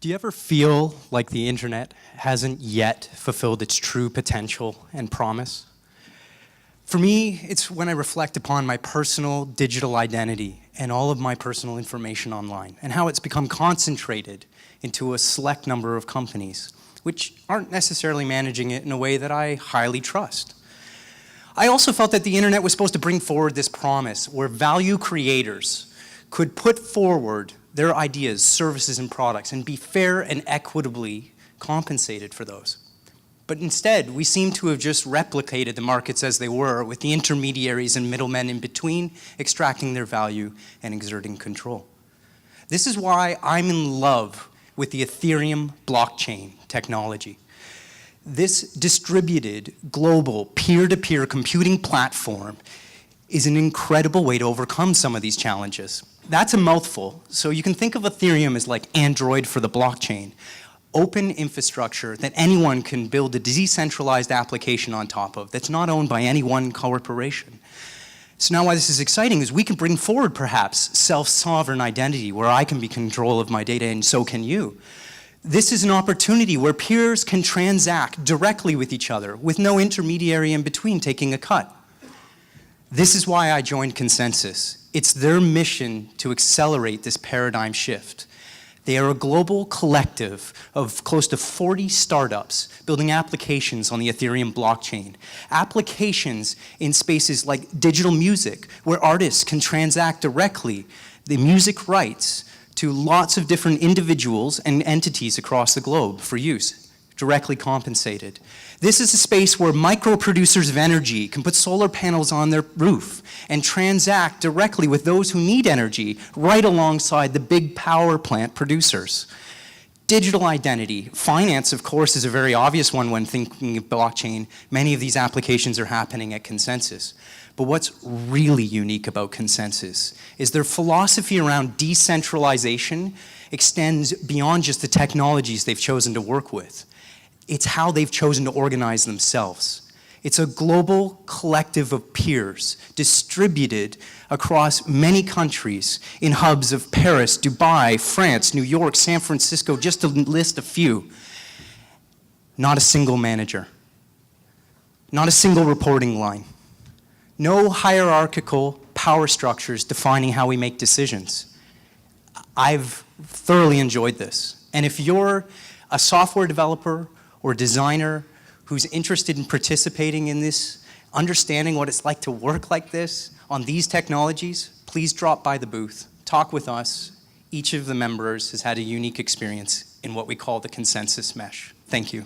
Do you ever feel like the internet hasn't yet fulfilled its true potential and promise? For me, it's when I reflect upon my personal digital identity and all of my personal information online and how it's become concentrated into a select number of companies, which aren't necessarily managing it in a way that I highly trust. I also felt that the internet was supposed to bring forward this promise where value creators could put forward their ideas, services, and products and be fair and equitably compensated for those. But instead, we seem to have just replicated the markets as they were, with the intermediaries and middlemen in between extracting their value and exerting control. This is why I'm in love with the Ethereum blockchain technology. This distributed, global, peer-to-peer computing platform is an incredible way to overcome some of these challenges. That's a mouthful, so you can think of Ethereum as like Android for the blockchain. Open infrastructure that anyone can build a decentralized application on top of that's not owned by any one corporation. So now why this is exciting is we can bring forward perhaps self-sovereign identity where I can be in control of my data and so can you. This is an opportunity where peers can transact directly with each other with no intermediary in between taking a cut. This is why I joined Consensys. It's their mission to accelerate this paradigm shift. They are a global collective of close to 40 startups building applications on the Ethereum blockchain. Applications in spaces like digital music, where artists can transact directly the music rights to lots of different individuals and entities across the globe for use, directly compensated. This is a space where micro producers of energy can put solar panels on their roof and transact directly with those who need energy right alongside the big power plant producers. Digital identity, finance of course is a very obvious one when thinking of blockchain. Many of these applications are happening at Consensys. But what's really unique about Consensys is their philosophy around decentralization extends beyond just the technologies they've chosen to work with. It's how they've chosen to organize themselves. It's a global collective of peers distributed across many countries in hubs of Paris, Dubai, France, New York, San Francisco, just to list a few. Not a single manager. Not a single reporting line. No hierarchical power structures defining how we make decisions. I've thoroughly enjoyed this. And if you're a software developer or designer who's interested in participating in this, understanding what it's like to work like this on these technologies, please drop by the booth, talk with us. Each of the members has had a unique experience in what we call the Consensys mesh. Thank you.